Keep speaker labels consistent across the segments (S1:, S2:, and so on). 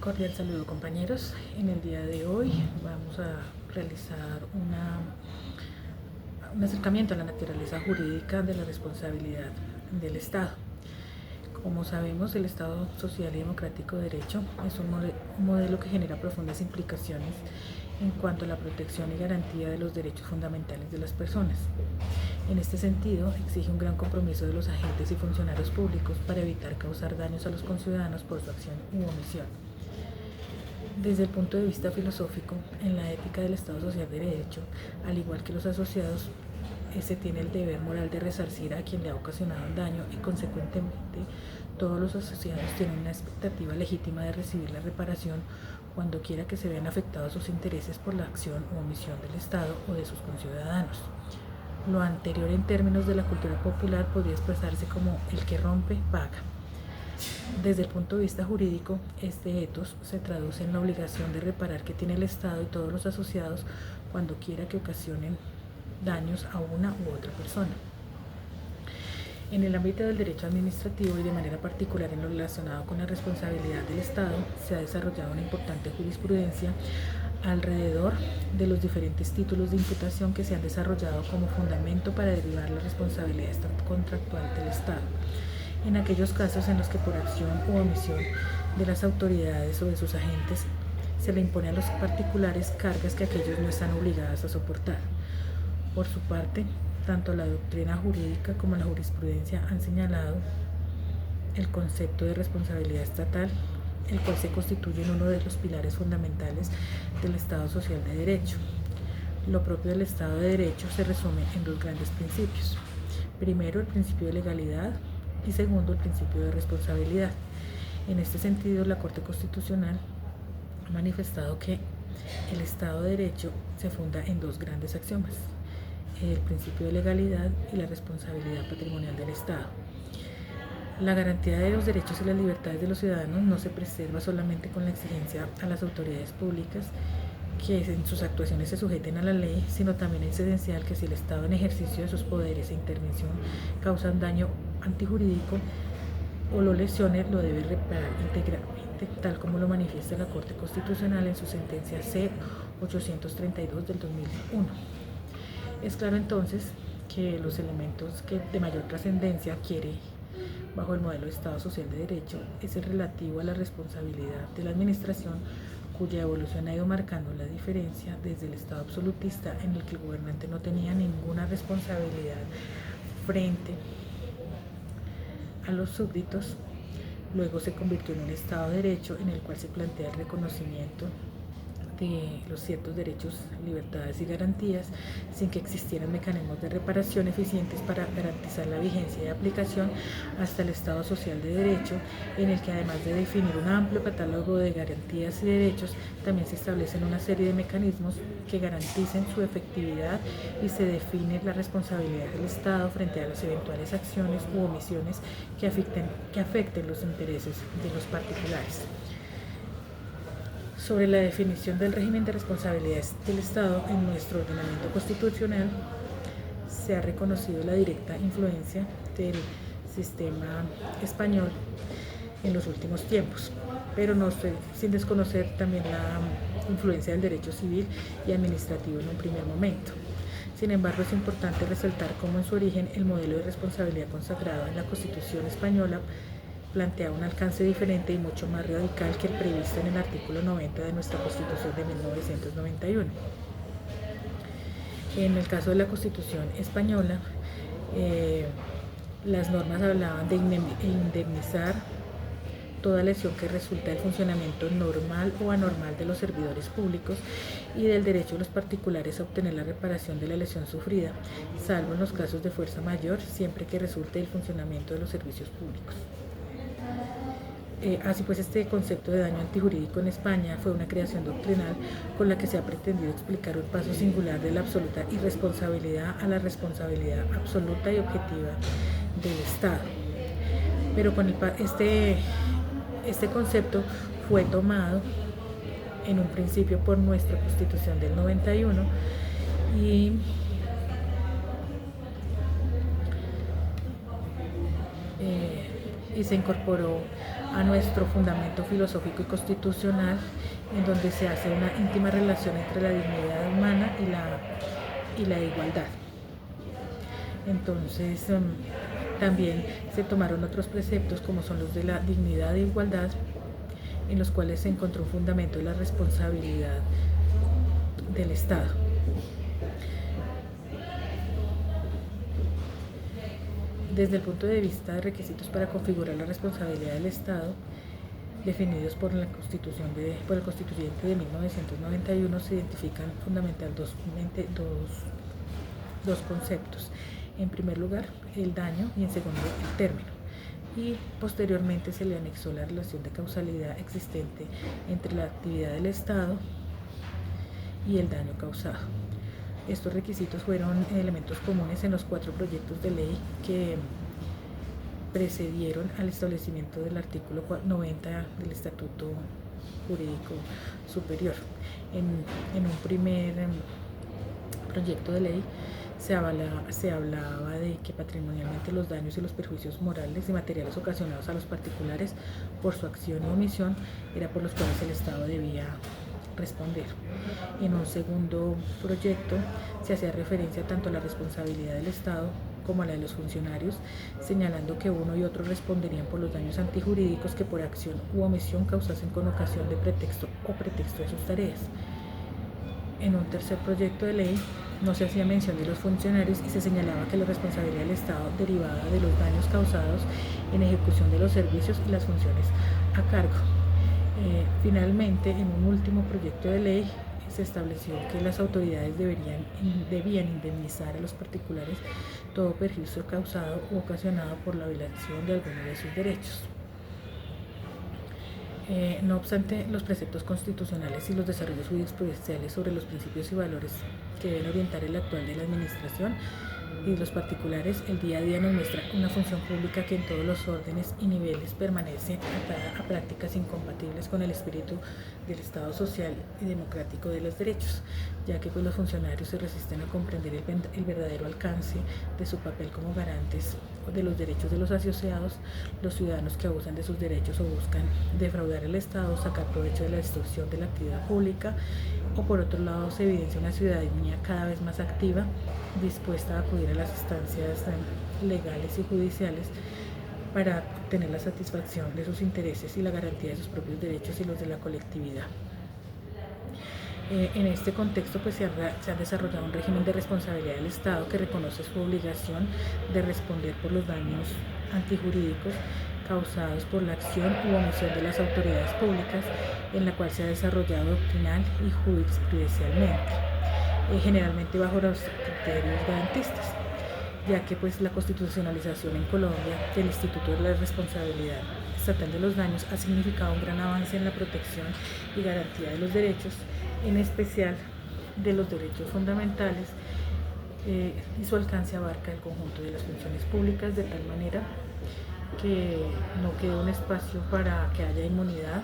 S1: Cordial saludo, compañeros. En el día de hoy vamos a realizar un acercamiento a la naturaleza jurídica de la responsabilidad del Estado. Como sabemos, el Estado social y democrático de derecho es un modelo que genera profundas implicaciones en cuanto a la protección y garantía de los derechos fundamentales de las personas. En este sentido, exige un gran compromiso de los agentes y funcionarios públicos para evitar causar daños a los conciudadanos por su acción u omisión. Desde el punto de vista filosófico, en la ética del Estado social de derecho, al igual que los asociados, se tiene el deber moral de resarcir a quien le ha ocasionado un daño y, consecuentemente, todos los asociados tienen una expectativa legítima de recibir la reparación cuando quiera que se vean afectados sus intereses por la acción u omisión del Estado o de sus conciudadanos. Lo anterior en términos de la cultura popular podría expresarse como el que rompe, paga. Desde el punto de vista jurídico, este ethos se traduce en la obligación de reparar que tiene el Estado y todos los asociados cuando quiera que ocasionen daños a una u otra persona. En el ámbito del derecho administrativo y de manera particular en lo relacionado con la responsabilidad del Estado, se ha desarrollado una importante jurisprudencia alrededor de los diferentes títulos de imputación que se han desarrollado como fundamento para derivar la responsabilidad contractual del Estado, en aquellos casos en los que por acción u omisión de las autoridades o de sus agentes se le impone a los particulares cargas que aquellos no están obligados a soportar. Por su parte, tanto la doctrina jurídica como la jurisprudencia han señalado el concepto de responsabilidad estatal, el cual se constituye en uno de los pilares fundamentales del Estado social de derecho. Lo propio del Estado de derecho se resume en dos grandes principios. Primero, el principio de legalidad, y segundo, el principio de responsabilidad. En este sentido, la Corte Constitucional ha manifestado que el Estado de Derecho se funda en dos grandes axiomas: el principio de legalidad y la responsabilidad patrimonial del Estado. La garantía de los derechos y las libertades de los ciudadanos no se preserva solamente con la exigencia a las autoridades públicas que en sus actuaciones se sujeten a la ley, sino también es esencial que si el Estado en ejercicio de sus poderes e intervención causa un daño antijurídico o lo lesione, lo debe reparar íntegramente, tal como lo manifiesta la Corte Constitucional en su sentencia C-832 del 2001. Es claro entonces que los elementos que de mayor trascendencia quiere bajo el modelo de Estado social de derecho es el relativo a la responsabilidad de la administración, cuya evolución ha ido marcando la diferencia desde el Estado absolutista, en el que el gobernante no tenía ninguna responsabilidad frente a los súbditos. Luego se convirtió en un Estado de derecho en el cual se plantea el reconocimiento de los ciertos derechos, libertades y garantías, sin que existieran mecanismos de reparación eficientes para garantizar la vigencia y aplicación, hasta el Estado social de derecho, en el que además de definir un amplio catálogo de garantías y derechos, también se establecen una serie de mecanismos que garanticen su efectividad y se define la responsabilidad del Estado frente a las eventuales acciones u omisiones que afecten los intereses de los particulares. Sobre la definición del régimen de responsabilidades del Estado en nuestro ordenamiento constitucional, se ha reconocido la directa influencia del sistema español en los últimos tiempos, pero no sin desconocer también la influencia del derecho civil y administrativo en un primer momento. Sin embargo, es importante resaltar cómo en su origen el modelo de responsabilidad consagrado en la Constitución española plantea un alcance diferente y mucho más radical que el previsto en el artículo 90 de nuestra Constitución de 1991. En el caso de la Constitución española, las normas hablaban de indemnizar toda lesión que resulta del funcionamiento normal o anormal de los servidores públicos y del derecho de los particulares a obtener la reparación de la lesión sufrida, salvo en los casos de fuerza mayor, siempre que resulte del funcionamiento de los servicios públicos. Así pues, este concepto de daño antijurídico en España fue una creación doctrinal con la que se ha pretendido explicar un paso singular de la absoluta irresponsabilidad a la responsabilidad absoluta y objetiva del Estado. Pero con este concepto fue tomado en un principio por nuestra Constitución del 91 y y se incorporó a nuestro fundamento filosófico y constitucional, en donde se hace una íntima relación entre la dignidad humana y la igualdad. Entonces, también se tomaron otros preceptos como son los de la dignidad e igualdad, en los cuales se encontró un fundamento de la responsabilidad del Estado. Desde el punto de vista de requisitos para configurar la responsabilidad del Estado, definidos por el constituyente de 1991, se identifican fundamentalmente dos conceptos. En primer lugar, el daño, y en segundo, el término. Y posteriormente se le anexó la relación de causalidad existente entre la actividad del Estado y el daño causado. Estos requisitos fueron elementos comunes en los 4 proyectos de ley que precedieron al establecimiento del artículo 90 del Estatuto Jurídico Superior. En un primer proyecto de ley se hablaba de que patrimonialmente los daños y los perjuicios morales y materiales ocasionados a los particulares por su acción o omisión era por los cuales el Estado debía responder. En un segundo proyecto se hacía referencia tanto a la responsabilidad del Estado como a la de los funcionarios, señalando que uno y otro responderían por los daños antijurídicos que por acción u omisión causasen con ocasión de pretexto o pretexto de sus tareas. En un tercer proyecto de ley no se hacía mención de los funcionarios y se señalaba que la responsabilidad del Estado derivaba de los daños causados en ejecución de los servicios y las funciones a cargo. Finalmente, en un último proyecto de ley se estableció que las autoridades debían indemnizar a los particulares todo perjuicio causado u ocasionado por la violación de alguno de sus derechos. No obstante, los preceptos constitucionales y los desarrollos jurisprudenciales sobre los principios y valores que deben orientar el actual de la administración y los particulares, el día a día nos muestra una función pública que en todos los órdenes y niveles permanece atada a prácticas incompatibles con el espíritu del Estado social y democrático de los derechos, ya que los funcionarios se resisten a comprender el verdadero alcance de su papel como garantes de los derechos de los asociados, los ciudadanos que abusan de sus derechos o buscan defraudar al Estado, sacar provecho de la destrucción de la actividad pública, o por otro lado se evidencia una ciudadanía cada vez más activa, dispuesta a acudir a las instancias legales y judiciales para obtener la satisfacción de sus intereses y la garantía de sus propios derechos y los de la colectividad. En este contexto se ha desarrollado un régimen de responsabilidad del Estado que reconoce su obligación de responder por los daños antijurídicos causados por la acción u omisión de las autoridades públicas, en la cual se ha desarrollado doctrinal y jurisprudencialmente, generalmente bajo los criterios garantistas, ya que la constitucionalización en Colombia del Instituto de la Responsabilidad Estatal de los Daños ha significado un gran avance en la protección y garantía de los derechos, en especial de los derechos fundamentales, y su alcance abarca el conjunto de las funciones públicas de tal manera que no quede un espacio para que haya inmunidad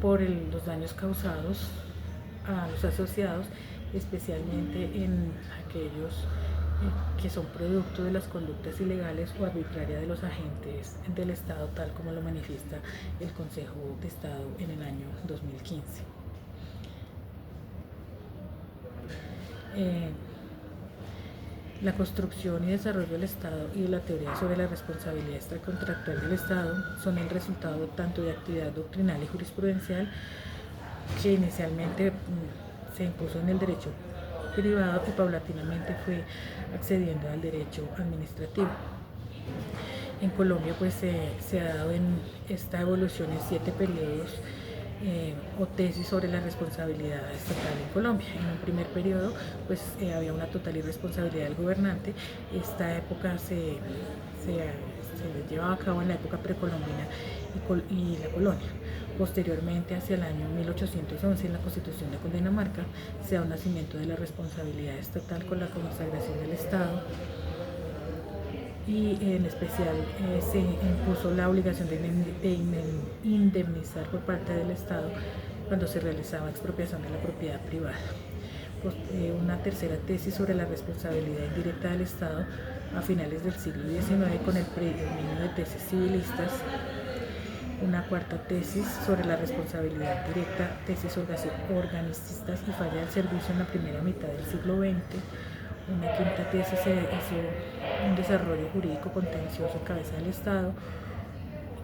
S1: por los daños causados a los asociados, especialmente en aquellos que son producto de las conductas ilegales o arbitrarias de los agentes del Estado, tal como lo manifiesta el Consejo de Estado en el año 2015. La construcción y desarrollo del Estado y de la teoría sobre la responsabilidad extracontractual del Estado son el resultado tanto de actividad doctrinal y jurisprudencial que inicialmente se impuso en el derecho privado y paulatinamente fue accediendo al derecho administrativo. En Colombia se ha dado en esta evolución en 7 periodos o tesis sobre la responsabilidad estatal en Colombia. En un primer periodo había una total irresponsabilidad del gobernante. Esta época se llevaba a cabo en la época precolombina y la colonia. Posteriormente, hacia el año 1811, en la Constitución de Cundinamarca, se da un nacimiento de la responsabilidad estatal con la consagración del Estado, y en especial se impuso la obligación de indemnizar por parte del Estado cuando se realizaba expropiación de la propiedad privada. Una tercera tesis sobre la responsabilidad indirecta del Estado a finales del siglo XIX con el predominio de tesis civilistas, una cuarta tesis sobre la responsabilidad directa, tesis organicistas y falla del servicio en la primera mitad del siglo XX. Una quinta tesis hizo un desarrollo jurídico contencioso en cabeza del Estado,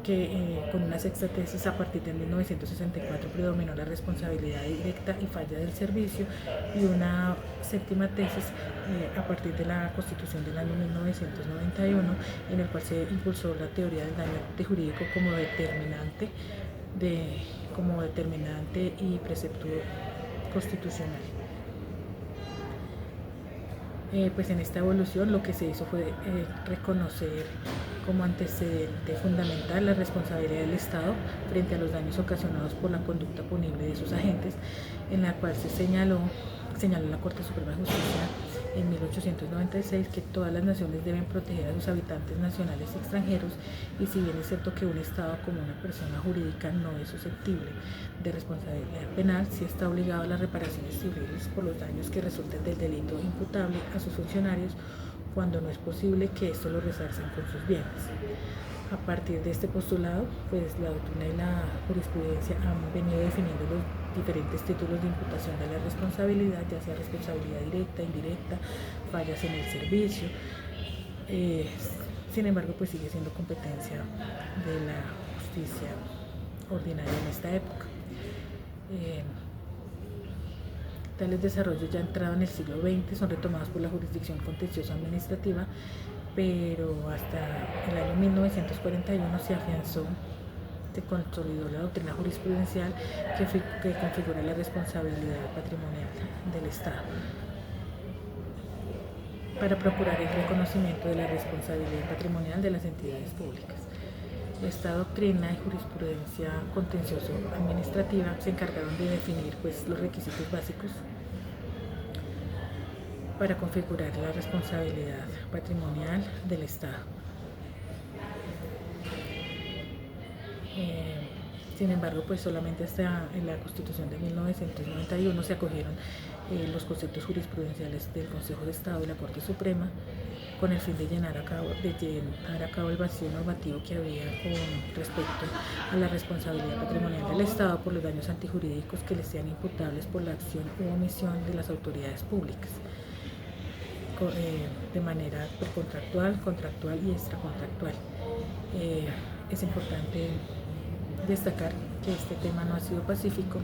S1: que con una sexta tesis a partir de 1964 predominó la responsabilidad directa y falla del servicio, y una séptima tesis a partir de la Constitución del año 1991, en el cual se impulsó la teoría del daño jurídico como determinante y precepto constitucional. Pues en esta evolución lo que se hizo fue reconocer como antecedente fundamental la responsabilidad del Estado frente a los daños ocasionados por la conducta punible de sus agentes, en la cual se señaló la Corte Suprema de Justicia en 1896 que todas las naciones deben proteger a sus habitantes nacionales y extranjeros, y si bien es cierto que un Estado como una persona jurídica no es susceptible de responsabilidad penal, sí está obligado a las reparaciones civiles por los daños que resulten del delito imputable a sus funcionarios, cuando no es posible que esto lo resarcen con sus bienes. A partir de este postulado, pues la doctrina y la jurisprudencia han venido definiendo los diferentes títulos de imputación de la responsabilidad, ya sea responsabilidad directa, indirecta, fallas en el servicio. Sin embargo, pues sigue siendo competencia de la justicia ordinaria en esta época. Tales desarrollos ya entrados en el siglo XX son retomados por la jurisdicción contenciosa administrativa, pero hasta el año 1941 se consolidó la doctrina jurisprudencial que configura la responsabilidad patrimonial del Estado para procurar el reconocimiento de la responsabilidad patrimonial de las entidades públicas. Esta doctrina y jurisprudencia contencioso-administrativa se encargaron de definir los requisitos básicos para configurar la responsabilidad patrimonial del Estado. Sin embargo, pues solamente hasta en la Constitución de 1991 se acogieron los conceptos jurisprudenciales del Consejo de Estado y la Corte Suprema, con el fin de llenar a cabo el vacío normativo que había con respecto a la responsabilidad patrimonial del Estado por los daños antijurídicos que le sean imputables por la acción u omisión de las autoridades públicas, de manera precontractual, contractual y extracontractual. Es importante destacar que este tema no ha sido pacífico,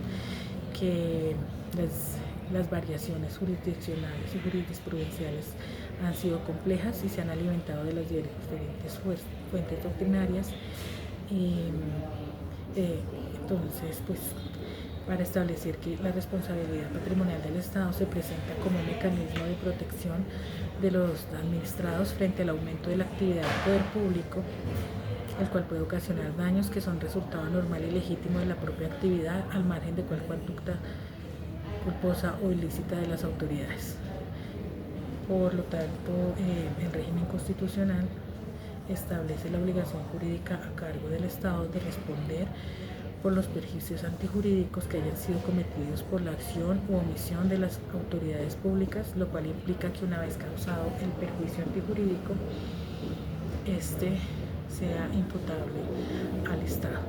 S1: que las variaciones jurisdiccionales y jurisprudenciales han sido complejas y se han alimentado de las diferentes fuentes doctrinarias, y entonces pues para establecer que la responsabilidad patrimonial del Estado se presenta como un mecanismo de protección de los administrados frente al aumento de la actividad del poder público, el cual puede ocasionar daños que son resultado normal y legítimo de la propia actividad, al margen de cualquier conducta culposa o ilícita de las autoridades. Por lo tanto, el régimen constitucional establece la obligación jurídica a cargo del Estado de responder por los perjuicios antijurídicos que hayan sido cometidos por la acción u omisión de las autoridades públicas, lo cual implica que una vez causado el perjuicio antijurídico, este sea imputable al Estado.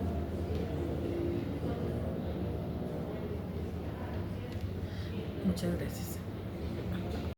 S1: Muchas gracias.